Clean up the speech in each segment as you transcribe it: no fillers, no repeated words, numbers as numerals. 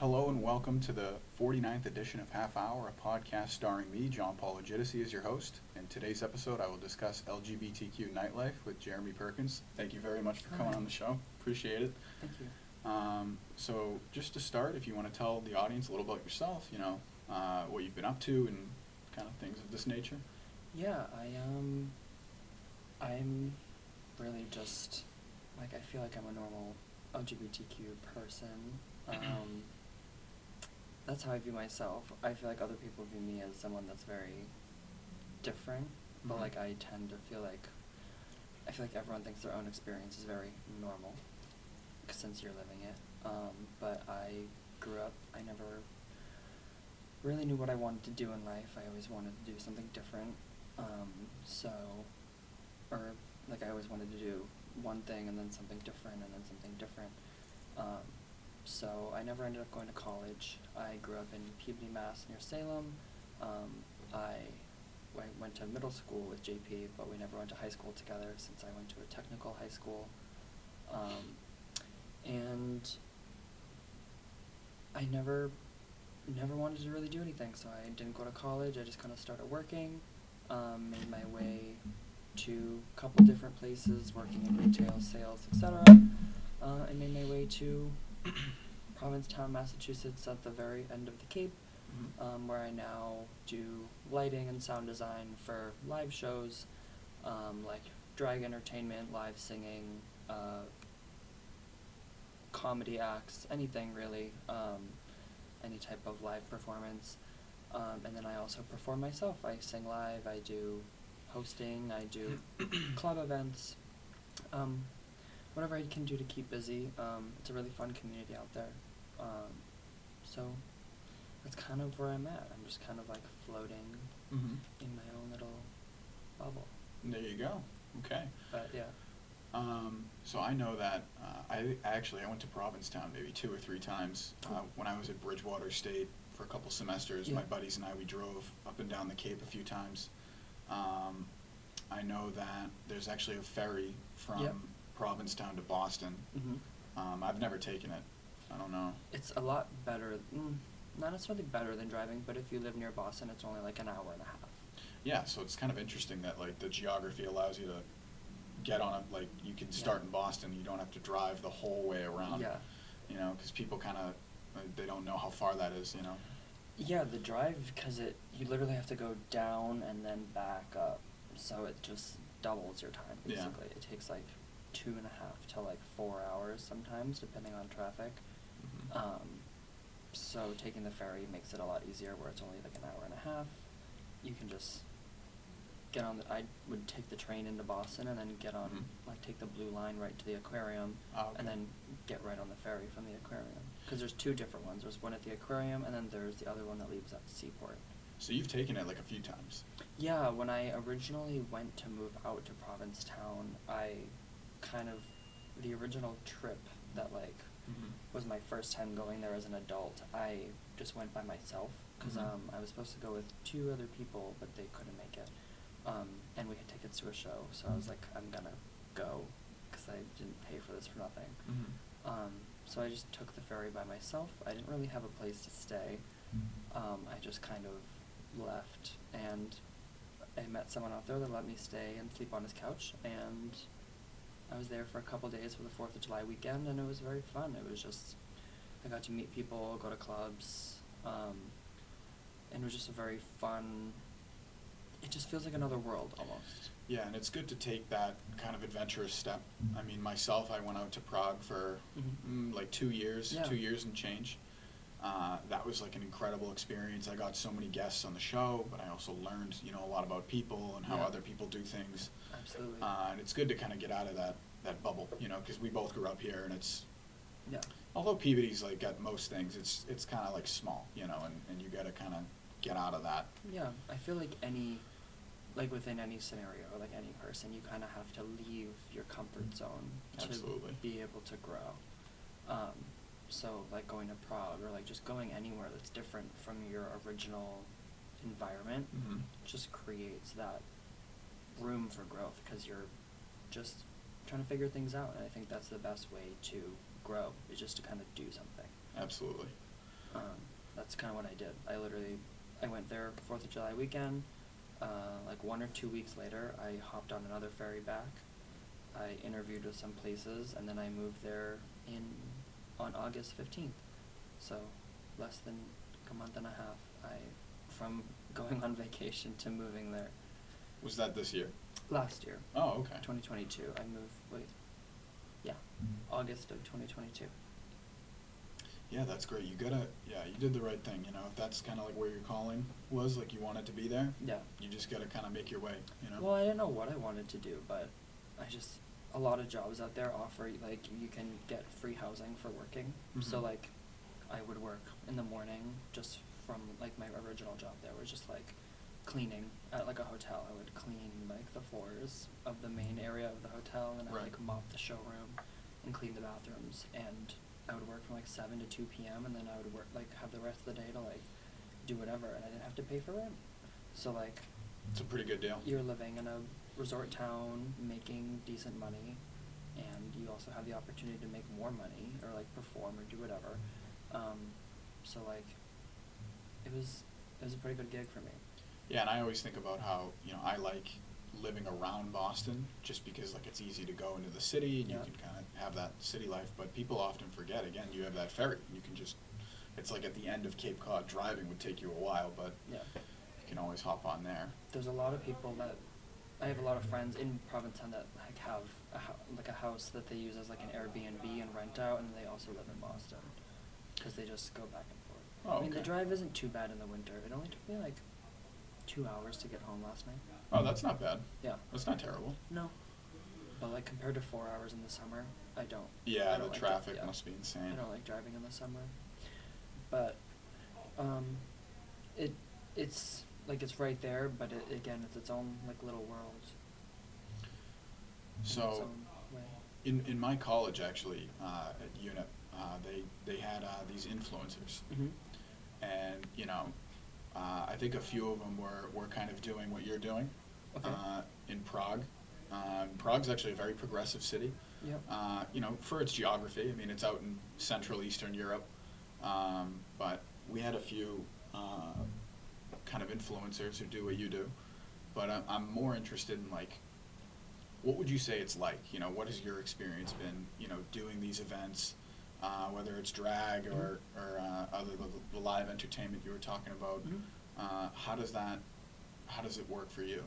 Hello and welcome to the 49th edition of Half Hour, a podcast starring me, John Paul Legitimacy, as your host. In today's episode, I will discuss LGBTQ Nightlife with Jeremy Perkins. Thank you very much for coming on the show. Appreciate it. Thank you. So just to start, if you want to tell the audience a little about yourself, what you've been up to and kind of things of this nature. Yeah, I'm really just, I feel like I'm a normal LGBTQ person. That's how I view myself. I feel like other people view me as someone that's very different, but Mhm. I tend to feel like, I feel like everyone thinks their own experience is very normal, since you're living it. But I grew up, I never really knew what I wanted to do in life. I always wanted to do something different. I always wanted to do one thing and then something different and then something different. So I never ended up going to college. I grew up in Peabody, Mass, near Salem. I went to middle school with JP, but we never went to high school together since I went to a technical high school. And I never wanted to really do anything, so I didn't go to college. I just kind of started working, made my way to a couple different places, working in retail, sales, etc. I made my way to Provincetown, Massachusetts, at the very end of the Cape, where I now do lighting and sound design for live shows, like drag entertainment, live singing, comedy acts, anything really, any type of live performance. And then I also perform myself. I sing live, I do hosting, I do club events, whatever I can do to keep busy. It's a really fun community out there. So that's kind of where I'm at. I'm just kind of floating in my own little bubble. There you go. Okay. But yeah. So I know that I went to Provincetown maybe 2 or 3 times when I was at Bridgewater State for a couple semesters. Yeah. My buddies and we drove up and down the Cape a few times. I know that there's actually a ferry from Provincetown to Boston. I've never taken it. I don't know. It's a lot better, not necessarily better than driving, but if you live near Boston, it's only an hour and a half. Yeah, so it's kind of interesting that the geography allows you to get on you can start in Boston. You don't have to drive the whole way around. Yeah. Because people kind of they don't know how far that is. Yeah, the drive, because you literally have to go down and then back up, so it just doubles your time basically. Yeah. It takes 2.5 to 4 hours sometimes, depending on traffic. So taking the ferry makes it a lot easier, where it's only an hour and a half. You can just get on I would take the train into Boston and then get on, take the blue line right to the aquarium, and then get right on the ferry from the aquarium. Because there's 2 different ones. There's one at the aquarium, and then there's the other one that leaves at the seaport. So you've taken it a few times. Yeah, when I originally went to move out to Provincetown, the original trip that was my first time going there as an adult, I just went by myself, because I was supposed to go with 2 other people, but they couldn't make it. And we had tickets to a show, so I was I'm gonna go, because I didn't pay for this for nothing. So I just took the ferry by myself. I didn't really have a place to stay. I just kind of left, and I met someone out there that let me stay and sleep on his couch, and I was there for a couple days for the 4th of July weekend, and it was very fun. It was just, I got to meet people, go to clubs, and it was just a very fun, it just feels like another world almost. Yeah, and it's good to take that kind of adventurous step. I mean, myself, I went out to Prague for 2 years, 2 years and change. That was an incredible experience. I got so many guests on the show, but I also learned, a lot about people and how other people do things. Absolutely. And it's good to kind of get out of that bubble, because we both grew up here, and it's, although Peabody's got most things, it's kind of small, and you got to kind of get out of that. Yeah, I feel within any scenario, any person, you kind of have to leave your comfort zone to be able to grow. So going to Prague, or just going anywhere that's different from your original environment, just creates that room for growth, because you're just trying to figure things out. And I think that's the best way to grow, is just to kind of do something. Absolutely. That's kind of what I did. I went there 4th of July weekend. Like 1 or 2 weeks later, I hopped on another ferry back. I interviewed with some places, and then I moved there on August 15th. So less than a month and a half from going on vacation to moving there. Was that this year? Last year. Oh, okay. 2022. August of 2022. Yeah, that's great. You did the right thing. If that's kind of like where your calling was, like you wanted to be there. Yeah. You just gotta kind of make your way. Well, I didn't know what I wanted to do, but a lot of jobs out there offer, like, you can get free housing for working. Mm-hmm. So, like, I would work in the morning just from, like, my original job there was just, like, cleaning at, like, a hotel. I would clean, like, the floors of the main area of the hotel, and I'd, like, mop the showroom and clean the bathrooms. And I would work from, like, 7 to 2 p.m., and then I would work, like, have the rest of the day to, like, do whatever, and I didn't have to pay for rent. So, like... It's a pretty good deal. You're living in a resort town, making decent money, and you also have the opportunity to make more money, or, like, perform or do whatever. So, like, it was a pretty good gig for me. Yeah, and I always think about how, I like living around Boston just because, like, it's easy to go into the city and you can kind of have that city life, but people often forget, again, you have that ferry. You can just, it's like at the end of Cape Cod. Driving would take you a while, but you can always hop on there. There's a lot of people I have a lot of friends in Provincetown that, like, have a house that they use as, like, an Airbnb and rent out, and they also live in Boston because they just go back and forth. Oh, I mean, okay. the drive isn't too bad in the winter. It only took me, like, 2 hours to get home last night. Oh, that's not bad. Yeah. That's not terrible. No. But, like, compared to 4 hours in the summer, I don't. Yeah, I don't the like traffic must be insane. I don't like driving in the summer. But, it's, like, it's right there, but again, it's its own, like, little world. So, in my college, actually, at UNIP, they had these influencers. Mm-hmm. And, I think a few of them were kind of doing what you're doing. Okay. In Prague. Prague's actually a very progressive city. Yep. For its geography. I mean, it's out in Central Eastern Europe. But we had a few kind of influencers who do what you do. But I'm more interested in, like, what would you say it's like? What has your experience been, doing these events, whether it's drag or the live entertainment you were talking about? Mm-hmm. How does it work for you?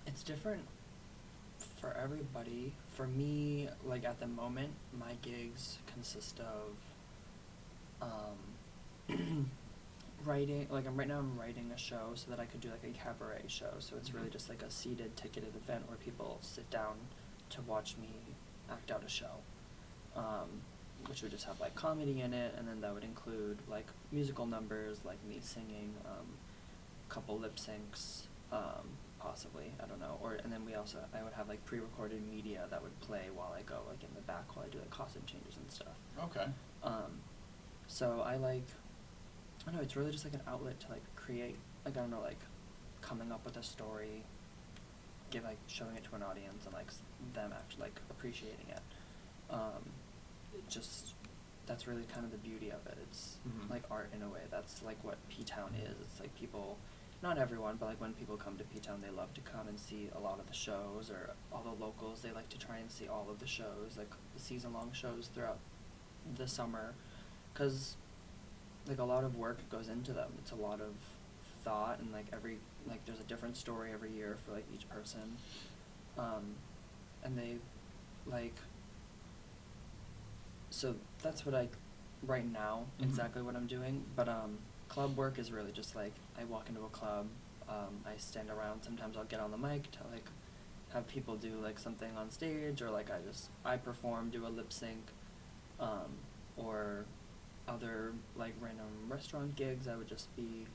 It's different for everybody. For me, like, at the moment, my gigs consist of writing. Like, right now I'm writing a show so that I could do, like, a cabaret show. So it's really just like a seated, ticketed event where people sit down to watch me act out a show, which would just have, like, comedy in it, and then that would include, like, musical numbers, like me singing, a couple lip syncs, possibly, I don't know, and then I would have, like, pre-recorded media that would play while I go, like, in the back while I do, like, costume changes and stuff. Okay. So I don't know, it's really just, like, an outlet to, like, create, like, I don't know, like, coming up with a story, showing it to an audience, and, like, them actually, like, appreciating it. That's really kind of the beauty of it. It's like art in a way. That's, like, what P-Town is. It's like people, not everyone, but, like, when people come to P-Town, they love to come and see a lot of the shows, or all the locals, they like to try and see all of the shows, like, the season-long shows throughout the summer, because, like, a lot of work goes into them. It's a lot of thought, and, like, there's a different story every year for, like, each person, and they, like, so that's what right now, exactly what I'm doing, but, club work is really just, like, I walk into a club, I stand around, sometimes I'll get on the mic to, like, have people do, like, something on stage, or, like, I perform, do a lip sync, or other, like, random restaurant gigs. I would just be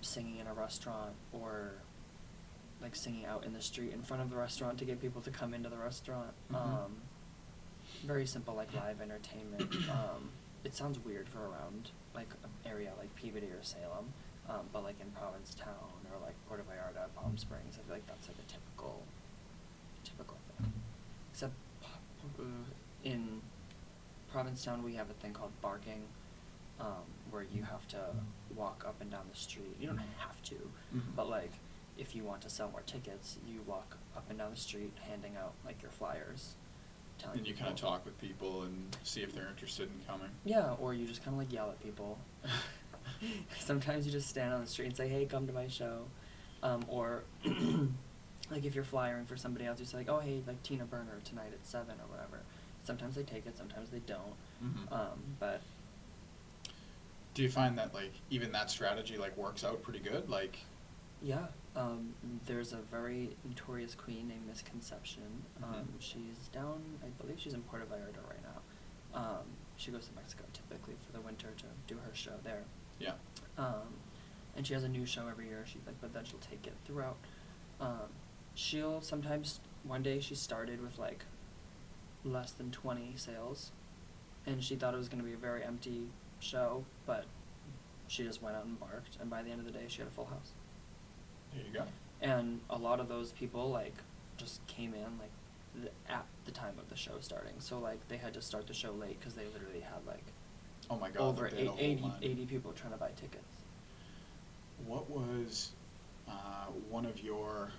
singing in a restaurant, or, like, singing out in the street in front of the restaurant to get people to come into the restaurant. Very simple, like, live entertainment. It sounds weird for around, like, an area like Peabody or Salem, but, like, in Provincetown or, like, Puerto Vallarta, Palm Springs, I feel like that's, like, a typical thing. Except in Provincetown, we have a thing called barking, where you have to walk up and down the street. You don't have to, but like, if you want to sell more tickets, you walk up and down the street handing out like your flyers. And you kind of talk with people and see if they're interested in coming. Yeah, or you just kind of like yell at people. Sometimes you just stand on the street and say, "Hey, come to my show," or like if you're flyering for somebody else, you say like, "Oh, hey, like Tina Burner tonight at 7 or whatever." Sometimes they take it, sometimes they don't. But do you find that like even that strategy like works out pretty good? Like, yeah, there's a very notorious queen named Miss Conception. She's down, I believe she's in Puerto Vallarta right now. She goes to Mexico typically for the winter to do her show there. Yeah. And she has a new show every year. But then she'll take it throughout. She'll sometimes, one day she started with like less than 20 sales, and she thought it was going to be a very empty show, but she just went out and barked, and by the end of the day she had a full house. There you go. And a lot of those people like just came in like at the time of the show starting, so like they had to start the show late because they literally had like oh my God, over they had a whole 80 people trying to buy tickets. What was one of your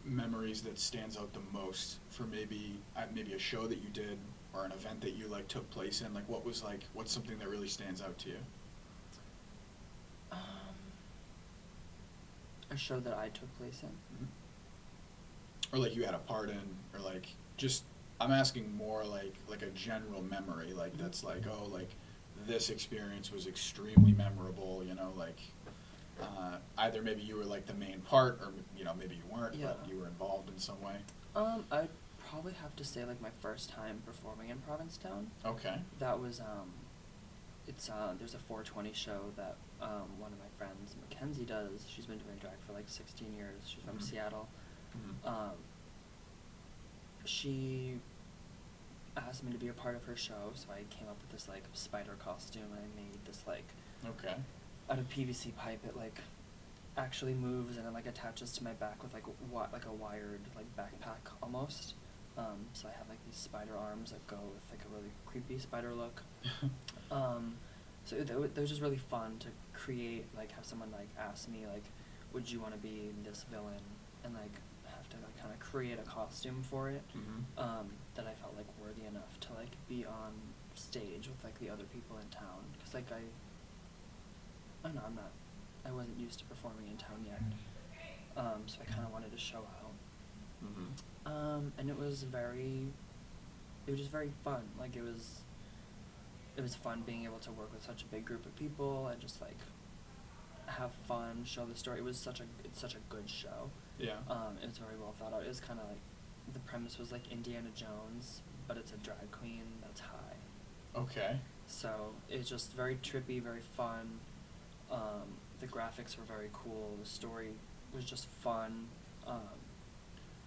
memories that stands out the most for maybe a show that you did or an event that you like took place in? Like what's something that really stands out to you? A show that I took place in. Or like you had a part in, or like just I'm asking more like a general memory, like that's like, oh, like this experience was extremely memorable, you know, like either maybe you were like the main part, or you know maybe you weren't, but you were involved in some way. I'd probably have to say like my first time performing in Provincetown. Okay. That was there's a 420 show that one of my friends, Mackenzie, does. She's been doing drag for like 16 years. She's from Seattle. She asked me to be a part of her show, so I came up with this like spider costume, and I made this like out of PVC pipe. It like actually moves, and it like attaches to my back with like a wired like backpack almost. So I have like these spider arms that go with like a really creepy spider look. So it was just really fun to create, like have someone like ask me like, would you want to be this villain, and like have to like kind of create a costume for it. That I felt like worthy enough to like be on stage with like the other people in town, because like I don't know, I wasn't used to performing in town yet. So I kind of wanted to show out. And it was just very fun. Like it was fun being able to work with such a big group of people and just like have fun, show the story. It's such a good show. Yeah. It was very well thought out. It was kind of like, the premise was like Indiana Jones, but it's a drag queen that's high. Okay. So it's just very trippy, very fun. The graphics were very cool. The story was just fun. And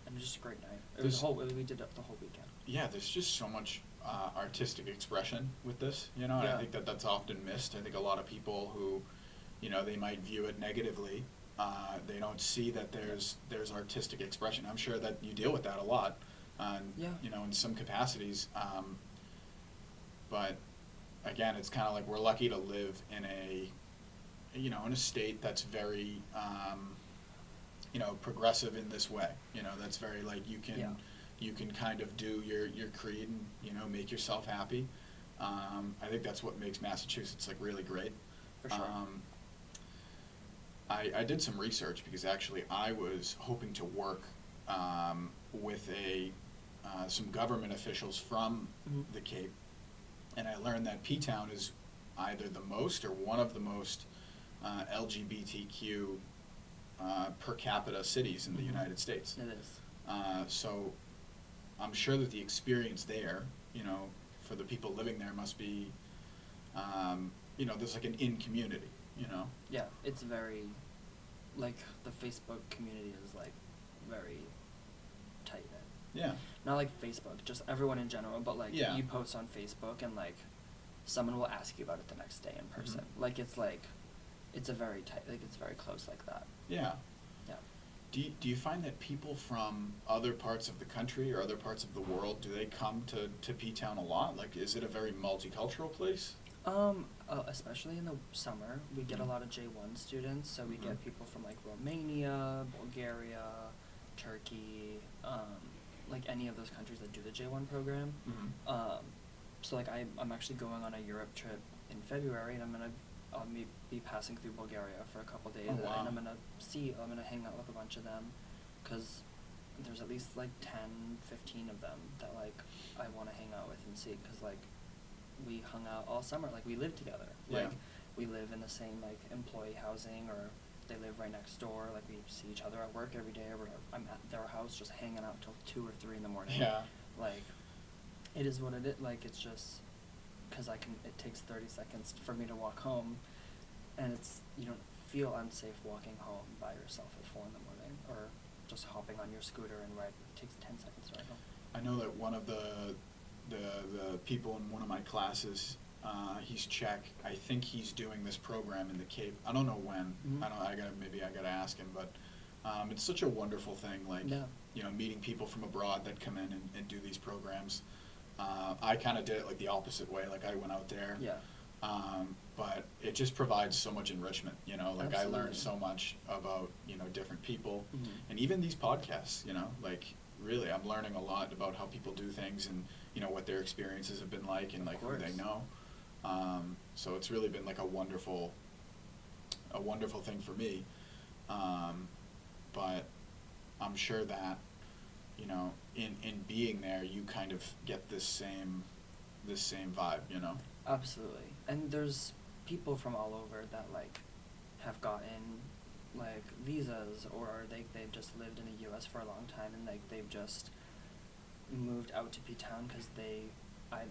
it was just a great night. We did it the whole weekend. Yeah, there's just so much artistic expression with this, you know, and I think that's often missed. I think a lot of people who, you know, they might view it negatively. They don't see that there's artistic expression. I'm sure that you deal with that a lot, you know, in some capacities. But again, it's kind of like we're lucky to live in a state that's very, you know, progressive in this way. You know, that's very like you can kind of do your creed and, you know, make yourself happy. I think that's what makes Massachusetts like really great. For sure. I did some research because actually I was hoping to work with some government officials from the Cape, and I learned that P-Town is either the most or one of the most LGBTQ per capita cities in the United States. It is. So I'm sure that the experience there, you know, for the people living there must be, you know, there's like an in-community, you know? Yeah, it's very, like, the Facebook community is, like, very tight-knit. Yeah. Not like Facebook, just everyone in general, but, like, Yeah. you post on Facebook and, like, someone will ask you about it the next day in person. Like, it's a very tight, like, it's very close like that. Yeah. Yeah. Do you find that people from other parts of the country or other parts of the world, do they come to P-Town a lot? Like, is it a very multicultural place? Especially in the summer, we get a lot of J1 students, so we get people from like Romania, Bulgaria, Turkey, like any of those countries that do the J1 program. So like I'm actually going on a Europe trip in February, and I'll be passing through Bulgaria for a couple days, Oh, wow. and I'm gonna hang out with a bunch of them, cause there's at least like 10, 15 of them that like I want to hang out with and see, cause like we hung out all summer, like we lived together, like we live in the same like employee housing, or they live right next door, like we see each other at work every day, or I'm at their house just hanging out till 2 or 3 in the morning. Yeah. Like, it is what it is, like it's just, cause it takes 30 seconds for me to walk home, and you don't feel unsafe walking home by yourself at 4 in the morning, or just hopping on your scooter and ride, it takes 10 seconds to ride home. I know that one of the people in one of my classes, he's Czech. I think he's doing this program in the Cape. I don't know when. Maybe I gotta ask him, but it's such a wonderful thing, like meeting people from abroad that come in and do these programs. I kind of did it like the opposite way. Like I went out there. Yeah. But it just provides so much enrichment, like Absolutely. I learned so much about, different people, and even these podcasts, like really I'm learning a lot about how people do things, and, what their experiences have been like, and like who they know. So it's really been like a wonderful thing for me. But I'm sure that, in being there, you kind of get this same vibe, Absolutely. And there's people from all over that like have gotten like visas, or they've just lived in the US for a long time, and like they've just moved out to P-Town because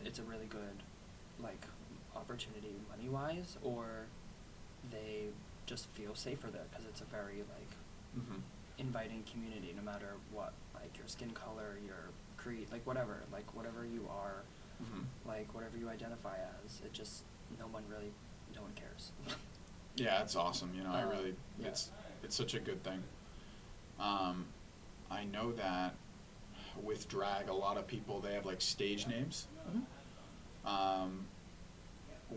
it's a really good like opportunity money wise, or they just feel safer there because it's a very like inviting community, no matter what, like your skin color, your creed, like whatever you are, like whatever you identify as, it just no one cares. Yeah, it's awesome. It's such a good thing. I know that with drag, a lot of people, they have like stage names.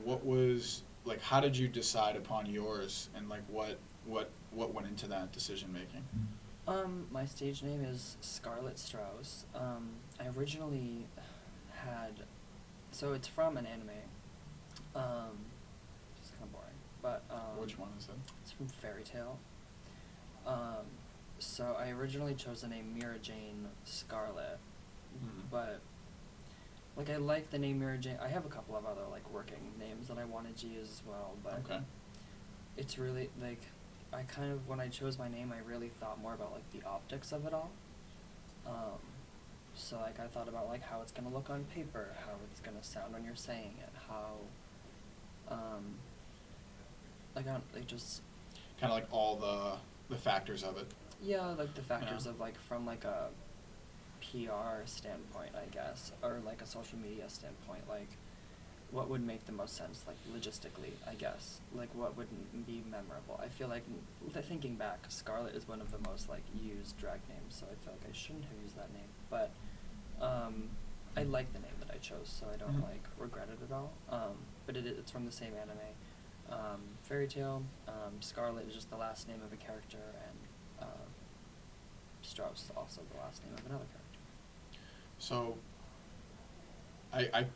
What was like? How did you decide upon yours, and like what went into that decision making? My stage name is Scarlett Strauss. I originally so it's from an anime. It's kind of boring, but Which one is it? It's from Fairy Tale. So I originally chose the name Mira Jane Scarlet, but like I like the name Mira Jane. I have a couple of other like working names that I wanted to use as well, but it's really like when I chose my name, I really thought more about like the optics of it all. So like I thought about like how it's gonna look on paper, how it's gonna sound when you're saying it, how just kind of like all the factors of it. Yeah, like the factors of like from like a PR standpoint, I guess, or like a social media standpoint, like what would make the most sense, like logistically, I guess, like what would be memorable. I feel like thinking back, Scarlett is one of the most like used drag names, so I feel like I shouldn't have used that name, but I like the name that I chose, so I don't like regret it at all. But it's from the same anime, Fairy Tale. Scarlett is just the last name of a character, and Strauss is also the last name of another character. So I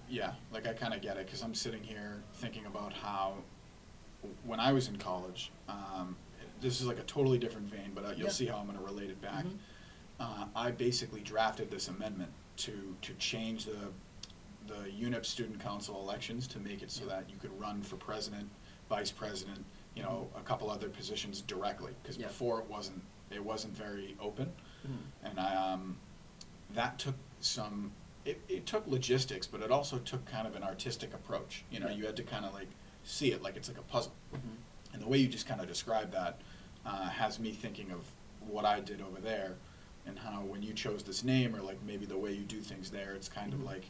kind of get it, because I'm sitting here thinking about how when I was in college, this is like a totally different vein, but you'll see how I'm going to relate it back. I basically drafted this amendment to change the UNIP Student Council elections to make it so that you could run for president, vice president, a couple other positions directly, because before it wasn't very open, and that took some. It took logistics, but it also took kind of an artistic approach. You had to kind of like see it like it's like a puzzle. And the way you just kind of described that has me thinking of what I did over there, and how when you chose this name, or like maybe the way you do things there, it's kind of like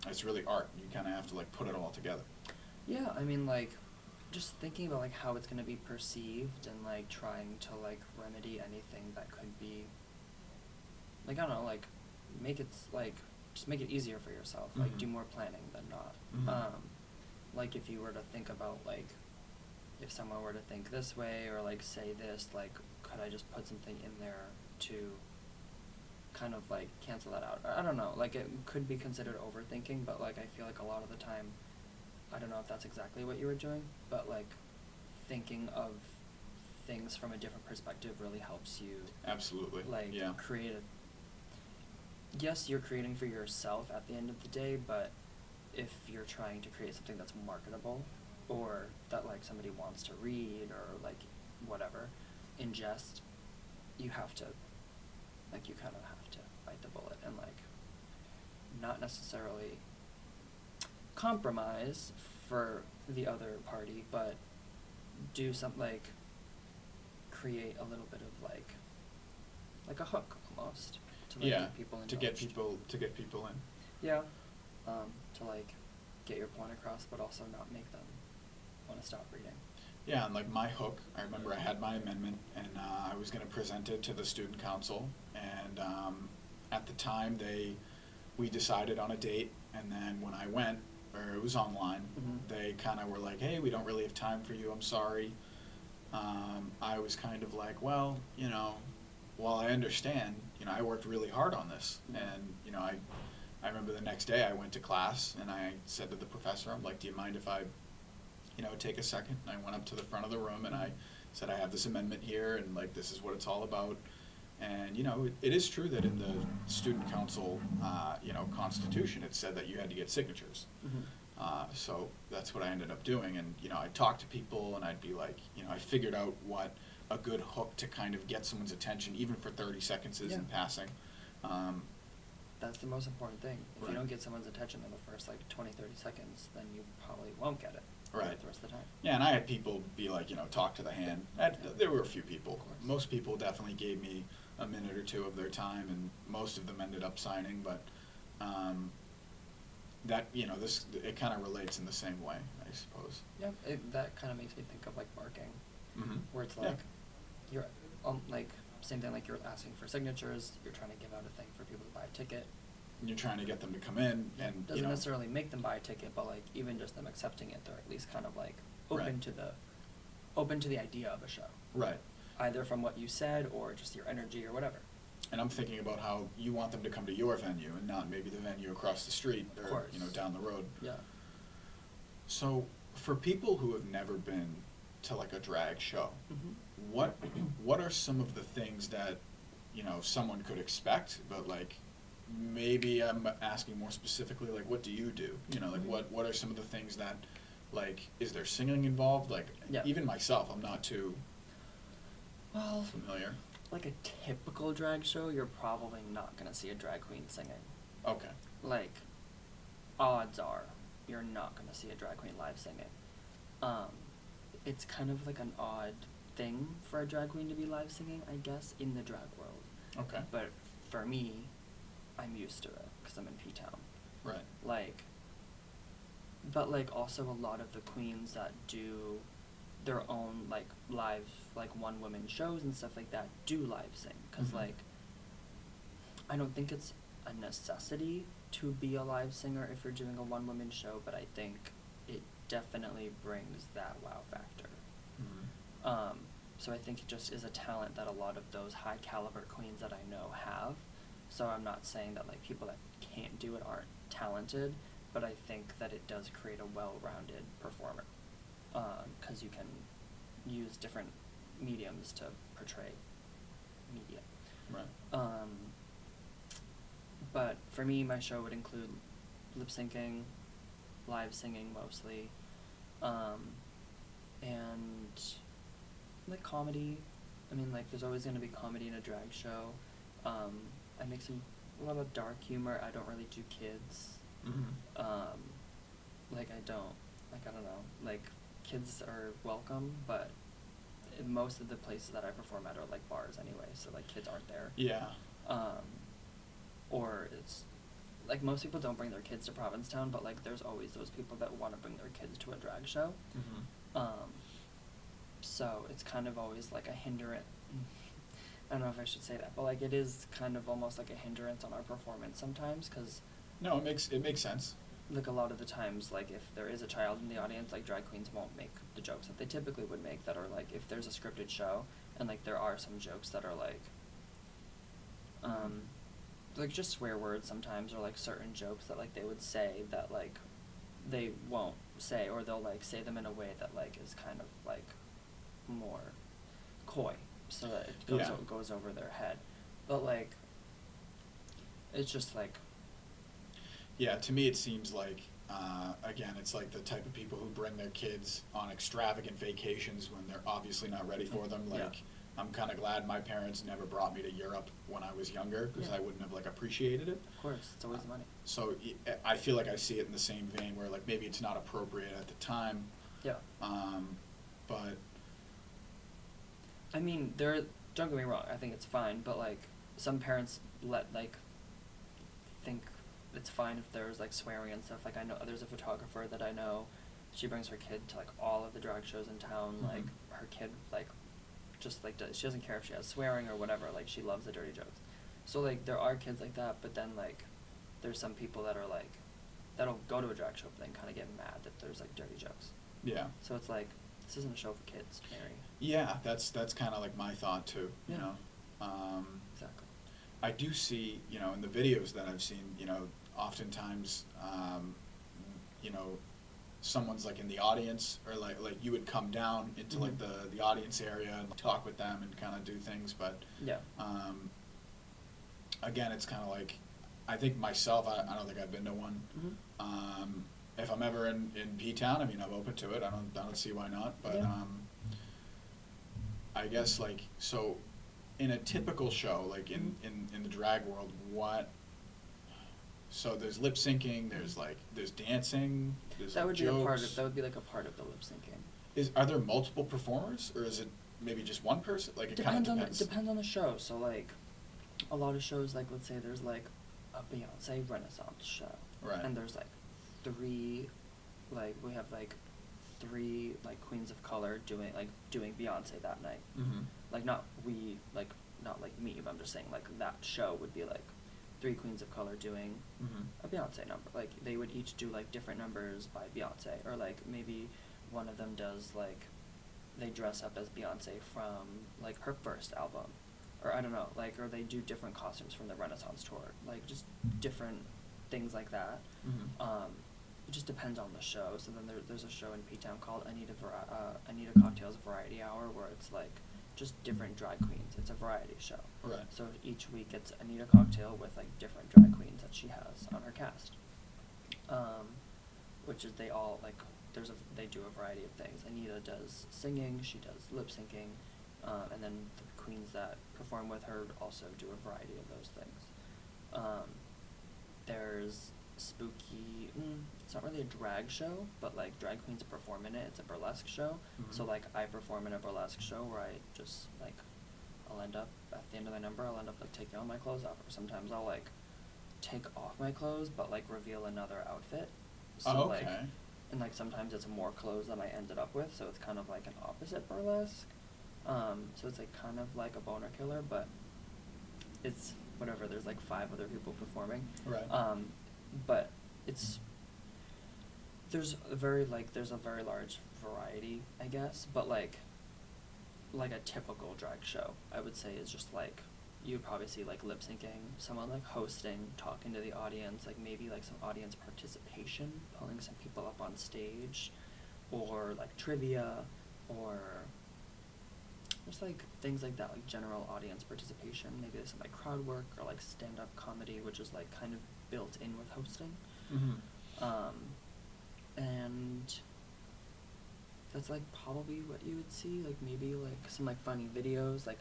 it's really art. You kind of have to like put it all together. Yeah, I mean, like just thinking about like how it's gonna be perceived and like trying to like remedy anything that could be like, I don't know, like make it like just make it easier for yourself. Like do more planning than not. Like if you were to think about like if someone were to think this way or like say this, like could I just put something in there to kind of like cancel that out? I don't know, like it could be considered overthinking, but like I feel like a lot of the time, I don't know if that's exactly what you were doing, but like thinking of things from a different perspective really helps you. Absolutely. Like yeah. create yes, you're creating for yourself at the end of the day, but if you're trying to create something that's marketable or that like somebody wants to read or like whatever, ingest, you have to, like you kind of have to bite the bullet and like not necessarily compromise for the other party, but do something like create a little bit of like a hook almost to like get people to get people in. Yeah. To like get your point across, but also not make them want to stop reading. Yeah, and like my hook, I remember I had my amendment, and I was going to present it to the student council, and at the time we decided on a date, and then when I went, or it was online, they kind of were like, hey, we don't really have time for you, I'm sorry. I was kind of like, well, you know, while I understand, you know, I worked really hard on this, and, you know, I remember the next day I went to class, and I said to the professor, I'm like, do you mind if I, you know, take a second? And I went up to the front of the room, and I said, I have this amendment here, and, like, this is what it's all about. And, you know, it is true that in the student council, you know, constitution, it said that you had to get signatures. So that's what I ended up doing. And, you know, I'd talk to people, and I'd be like, you know, I figured out what a good hook to kind of get someone's attention, even for 30 seconds is in passing. That's the most important thing. If Right. you don't get someone's attention in the first like 20, 30 seconds, then you probably won't get it Right. the rest of the time. Yeah, and I had people be like, you know, talk to the hand. There were a few people. Most people definitely gave me a minute or two of their time, and most of them ended up signing, but that, you know, it kind of relates in the same way, I suppose. Yeah, that kind of makes me think of like barking, where it's Yeah. like you're like same thing, like you're asking for signatures, you're trying to give out a thing for people to buy a ticket. And you're trying to get them to come in, and Doesn't you know, necessarily make them buy a ticket, but like even just them accepting it, they're at least kind of like open Right. to the idea of a show. Right. Either from what you said or just your energy or whatever. And I'm thinking about how you want them to come to your venue and not maybe the venue across the street Of or, course. you know, down the road. Yeah. So for people who have never been to like a drag show, what are some of the things that, you know, someone could expect, but like maybe I'm asking more specifically, like what do you do? You know, like what are some of the things that, like, is there singing involved? Like even myself, I'm not too familiar. Like a typical drag show, you're probably not gonna see a drag queen singing. Okay. Like, odds are, you're not gonna see a drag queen live singing. It's kind of like an odd thing for a drag queen to be live singing, I guess, in the drag world. Okay. But for me, I'm used to it, because I'm in P-Town. Right. Like, but like also a lot of the queens that do their own like live like one woman shows and stuff like that do live sing, because like I don't think it's a necessity to be a live singer if you're doing a one woman show, but I think it definitely brings that wow factor. So I think it just is a talent that a lot of those high caliber queens that I know have. So I'm not saying that like people that can't do it aren't talented, but I think that it does create a well-rounded performer, because you can use different mediums to portray media. Right. But for me, my show would include lip syncing, live singing mostly, and like comedy. I mean, like there's always going to be comedy in a drag show. I make a lot of dark humor. I don't really do kids. Like I don't know, like kids are welcome, but most of the places that I perform at are like bars anyway, so like kids aren't there. Yeah. Or it's like most people don't bring their kids to Provincetown, but like there's always those people that want to bring their kids to a drag show. So it's kind of always like a hindrance. I don't know if I should say that, but like it is kind of almost like a hindrance on our performance sometimes, because No, it makes sense. like a lot of the times, like if there is a child in the audience, like drag queens won't make the jokes that they typically would make, that are like, if there's a scripted show, and like there are some jokes that are like just swear words sometimes, or like certain jokes that like they would say that like they won't say, or they'll like say them in a way that like is kind of like more coy, so that it goes, Yeah. goes over their head. But like it's just like, Yeah, to me it seems like, again, it's like the type of people who bring their kids on extravagant vacations when they're obviously not ready for them. Like, Yeah. I'm kind of glad my parents never brought me to Europe when I was younger, because Yeah. I wouldn't have like appreciated it. of course, it's always the money. So I feel like I see it in the same vein, where like maybe it's not appropriate at the time, Yeah. but I mean, don't get me wrong, I think it's fine, but like some parents think it's fine if there's like swearing and stuff. Like I know there's a photographer that I know, she brings her kid to like all of the drag shows in town. Mhm. Like her kid like just like she doesn't care if she has swearing or whatever, like she loves the dirty jokes. So like there are kids like that, but then like there's some people that are like, that'll go to a drag show but then kind of get mad that there's like dirty jokes. yeah. So it's like, this isn't a show for kids, Mary. Yeah, that's kind of like my thought too, you Yeah. know. Exactly. I do see, you know, in the videos that I've seen, you know, oftentimes, you know, someone's like in the audience, or like you would come down into like Mhm. the audience area and talk with them and kind of do things, but Yeah. again, it's kind of like, I think myself, I don't think I've been to one. Mm-hmm. If I'm ever in P-Town, I mean, I'm open to it. I don't see why not, but Yeah. I guess like, so in a typical show, like in the drag world, so there's lip syncing, there's dancing, there's That like would jokes. be a part of, that would be like a part of the lip syncing. Are there multiple performers, or is it maybe just one person? Like, it kind of depends. Depends on the show. So like a lot of shows, like let's say there's like a Beyonce Renaissance show. Right. And there's like three queens of color doing Beyonce that night. Mm-hmm. Like not like me, but I'm just saying like that show would be like 3 queens of color doing Mm-hmm. a Beyonce number. Like they would each do like different numbers by Beyonce, or like maybe one of them does like, they dress up as Beyonce from like her first album, or I don't know, like, or they do different costumes from the Renaissance tour, like just different things like that. Mm-hmm. It just depends on the show. So then there's a show in P-Town called Anita Cocktails Variety Hour, where it's like just different drag queens. It's a variety show. Right. So each week it's Anita Cocktail with like different drag queens that she has on her cast. Which is they all like, they do a variety of things. Anita does singing, she does lip syncing, and then the queens that perform with her also do a variety of those things. There's Spooky, it's not really a drag show, but like drag queens perform in it. It's a burlesque show. Mhm. So like I perform in a burlesque show where I just like, I'll end up at the end of the number, I'll end up like taking all my clothes off, or sometimes I'll like take off my clothes but like reveal another outfit. So Oh, like, okay. and like sometimes it's more clothes than I ended up with, so it's kind of like an opposite burlesque. So it's like kind of like a boner killer, but it's whatever. There's like 5 other people performing. Right. But there's a very large variety, I guess, but like a typical drag show, I would say, is just like, you'd probably see like lip syncing, someone like hosting, talking to the audience, like maybe like some audience participation, pulling some people up on stage, or like trivia, or just like things like that, like general audience participation. Maybe there's some like crowd work, or like stand-up comedy, which is like kind of built in with hosting. Mm-hmm. And that's like probably what you would see, like maybe like some like funny videos, like,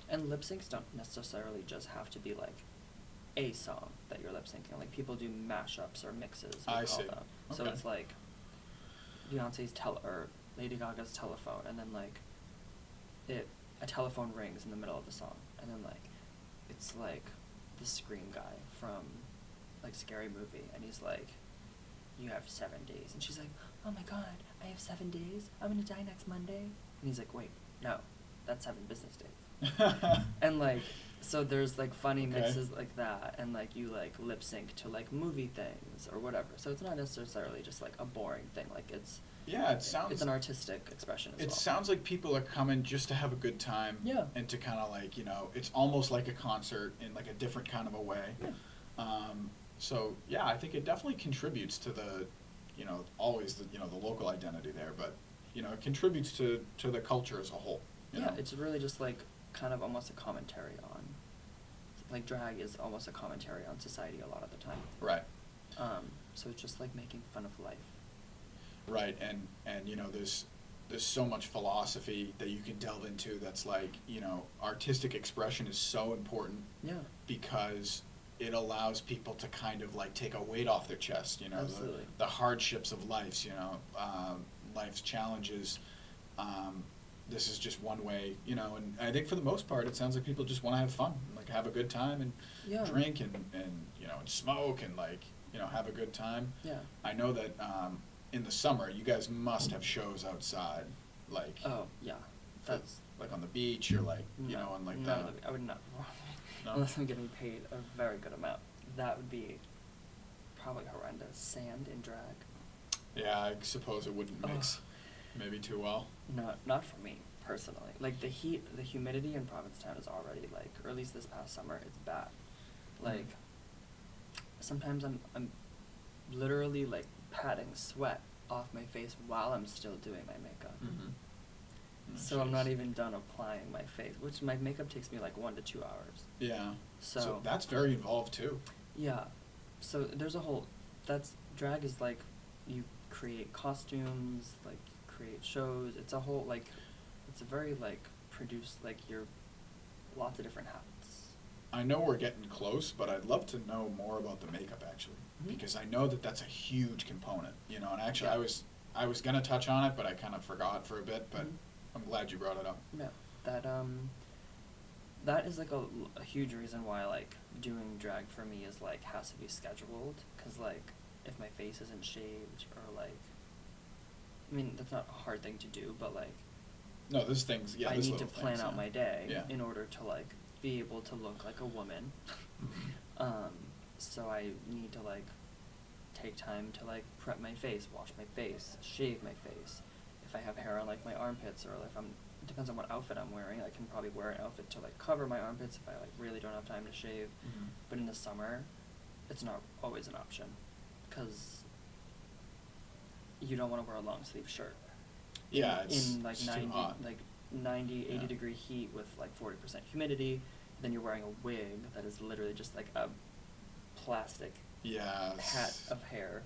and lip syncs don't necessarily just have to be like a song that you're lip syncing. Like people do mashups or mixes, we I call see. them. So Okay. it's like Beyonce's or Lady Gaga's Telephone, and then like a telephone rings in the middle of the song, and then like it's like the Scream guy from like Scary Movie, and he's like, you have 7 days. And she's like, oh my God, I have 7 days? I'm gonna die next Monday? And he's like, wait, no, that's 7 business days. And like, so there's like funny Okay. mixes like that, and like you like lip sync to like movie things or whatever. So it's not necessarily just like a boring thing. Like it's Yeah, it sounds. it's an artistic expression as well. It sounds like people are coming just to have a good time. Yeah. And to kind of like, you know, it's almost like a concert in like a different kind of a way. Yeah. So yeah, I think it definitely contributes to the, you know, always the, you know, the local identity there, but you know, it contributes to the culture as a whole. You Yeah, know? it's really just like kind of almost a commentary on, like drag is almost a commentary on society a lot of the time. Right. So it's just like making fun of life. Right, and you know, there's so much philosophy that you can delve into that's like, you know, artistic expression is so important. Yeah. Because it allows people to kind of like take a weight off their chest, you know, Absolutely. the hardships of life, you know, life's challenges. This is just one way, you know, and I think for the most part, it sounds like people just want to have fun, like have a good time and Yeah. drink and you know, and smoke and like, you know, have a good time. Yeah. I know that in the summer, you guys must have shows outside, like Oh, yeah. That's like on the beach or like, you know, on like no, the. I would not. No? Unless I'm getting paid a very good amount. That would be probably horrendous. Sand in drag. Yeah, I suppose it wouldn't mix maybe too well. Not for me personally. Like the heat, the humidity in Provincetown is already like, or at least this past summer, it's bad. Like sometimes I'm literally like patting sweat off my face while I'm still doing my makeup. Mm-hmm. So I'm not even done applying my face, which my makeup takes me like 1 to 2 hours. Yeah. So that's very involved too. Yeah. So there's a whole, drag is like, you create costumes, like create shows, it's a whole like, it's a very like produced, like you're, lots of different hats. I know we're getting close, but I'd love to know more about the makeup actually, because I know that that's a huge component, you know, and actually Yeah. I was gonna touch on it, but I kind of forgot for a bit, but I'm glad you brought it up. Yeah, that is like a huge reason why like doing drag for me is like has to be scheduled, cause like if my face isn't shaved or like, I mean that's not a hard thing to do, but like No, there's things, yeah, I there's need to little plan things, out yeah. my day Yeah. in order to like be able to look like a woman. Mhm. So I need to like take time to like prep my face, wash my face, shave my face. If I have hair on like my armpits, or if it depends on what outfit I'm wearing, I can probably wear an outfit to like cover my armpits if I like really don't have time to shave. Mhm. But in the summer, it's not always an option, because you don't want to wear a long sleeve shirt. Yeah, it's in like too 90 hot. like 90 80 Yeah. degree heat with like 40% humidity, then you're wearing a wig that is literally just like a plastic Yes. hat of hair,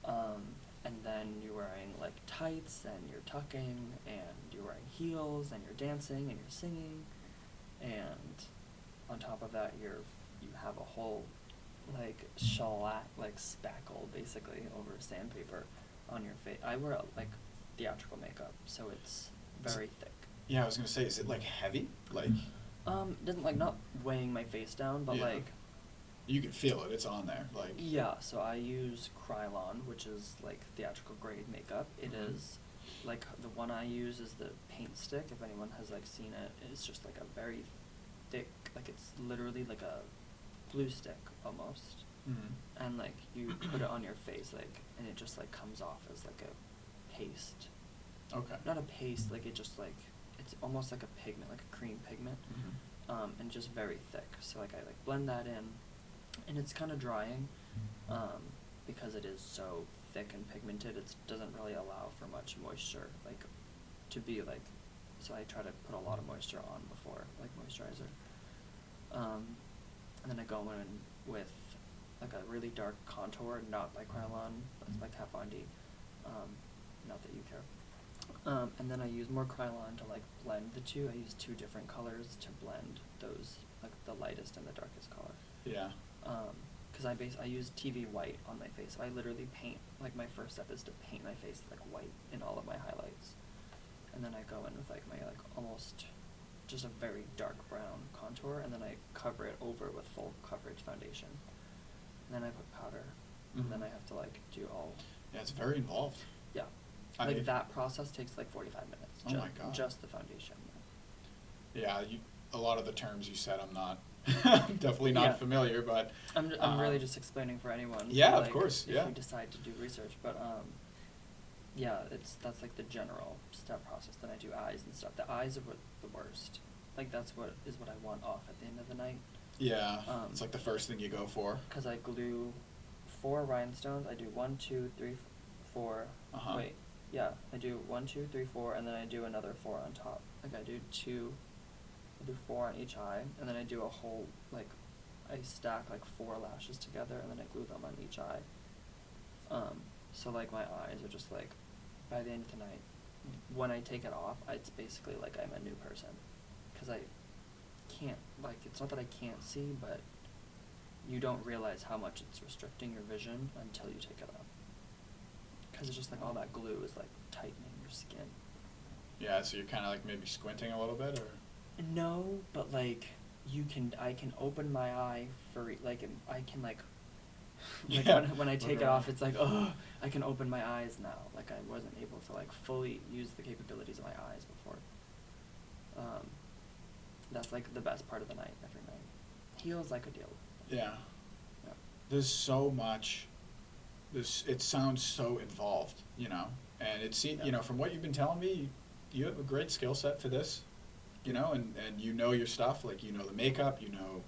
and then you're wearing like tights and you're tucking and you're wearing heels and you're dancing and you're singing, and on top of that you have a whole like shellac, like spackle basically over sandpaper on your face. I wear like theatrical makeup, so it's very thick. Yeah, I was gonna say, is it like heavy? Like Doesn't like not weighing my face down, but Yeah. like you can feel it, it's on there. Like yeah. So I use Krylon, which is like theatrical grade makeup. It Mhm. is like the one I use is the paint stick. If anyone has like seen it, it's just like a very thick, like it's literally like a glue stick almost, Mhm. and like you put it on your face, like, and it just like comes off as like a paste. Okay. Not a paste, like it just like, it's almost like a pigment, like a cream pigment, Mhm. and just very thick. So like I like blend that in, and it's kind of drying, because it is so thick and pigmented. It doesn't really allow for much moisture, like to be like. So I try to put a lot of moisture on before, like moisturizer. And then I go in with like a really dark contour, not by Krylon, it's by Kat Von D. Not that you care. And then I use more Krylon to like blend the two. I use 2 different colors to blend those, like the lightest and the darkest color. Yeah. Because I use TV white on my face. So I literally paint, like my first step is to paint my face like white in all of my highlights. And then I go in with like my like almost just a very dark brown contour, and then I cover it over with full coverage foundation. And then I put powder and then I have to like do all. Yeah, it's very involved. Yeah, like that process takes like 45 minutes. Oh my God. Just the foundation. Yeah, a lot of the terms you said I'm not definitely not familiar, but I'm really just explaining for anyone. Yeah, like, of course. If we decide to do research, but yeah, that's like the general step process. Then I do eyes and stuff. The eyes are the worst. Like that's what I want off at the end of the night. Yeah, it's like the first thing you go for. Because I glue 4 rhinestones. I do 1, 2, 3, 4. Wait, yeah, I do 1, 2, 3, 4, and then I do another 4 on top. Like I do 4 on each eye, and then I do a whole like, I stack like 4 lashes together, and then I glue them on each eye. So like my eyes are just like, by the end of the night, when I take it off, it's basically like I'm a new person, because I can't, like, it's not that I can't see, but you don't realize how much it's restricting your vision until you take it off. Because it's just like all that glue is like tightening your skin. Yeah, so you're kind of like maybe squinting a little bit, or? No, but like I can open my eye for like I can like when I take it off, it's like, oh, I can open my eyes now. Like I wasn't able to like fully use the capabilities of my eyes before. That's like the best part of the night every night. Heels I could deal with. Yeah. There's so much. It sounds so involved, you know, and you know, from what you've been telling me, you have a great skill set for this, you know, and you know your stuff, like you know the makeup, you know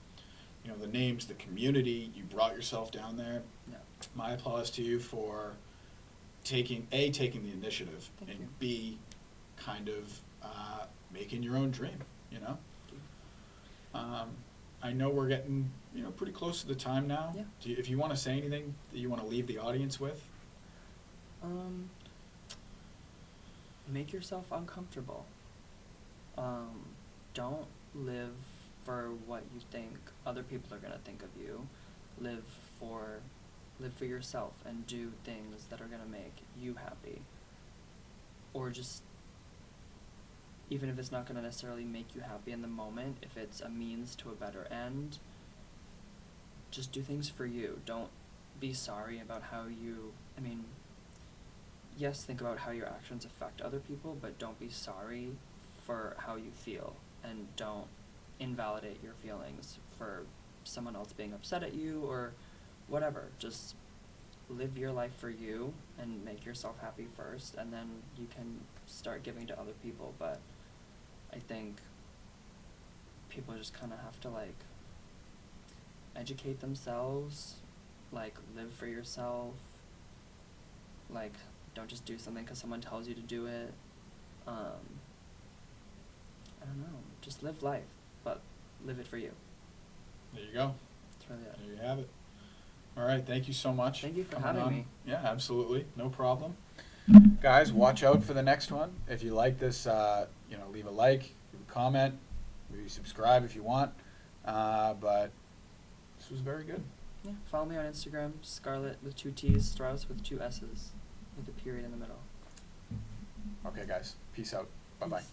the names, the community. You brought yourself down there. Yeah. My applause to you for taking the initiative. Thank and you. B, kind of making your own dream, you know. I know we're getting, you know, pretty close to the time now. Yeah. If you want to say anything that you want to leave the audience with. Make yourself uncomfortable. Don't live for what you think other people are gonna think of you. Live for yourself and do things that are gonna make you happy. Or just, even if it's not gonna necessarily make you happy in the moment, if it's a means to a better end, just do things for you. Don't be sorry about how you, yes, think about how your actions affect other people, but don't be sorry for how you feel, and don't invalidate your feelings for someone else being upset at you or whatever. Just live your life for you and make yourself happy first, and then you can start giving to other people. But I think people just kind of have to like educate themselves, like live for yourself, like don't just do something because someone tells you to do it. I don't know, just live life, but live it for you. There you go. That's really it. There you have it. All right, thank you so much. Thank you for coming having on. me. Yeah, absolutely, no problem. Guys, watch out for the next one. If you like this, you know, leave a like, leave a comment, maybe subscribe if you want. But this was very good. Yeah, follow me on Instagram, Scarlett with 2 T's, Strauss with 2 S's, with a period in the middle. Okay, guys, peace out. Bye-bye. Peace.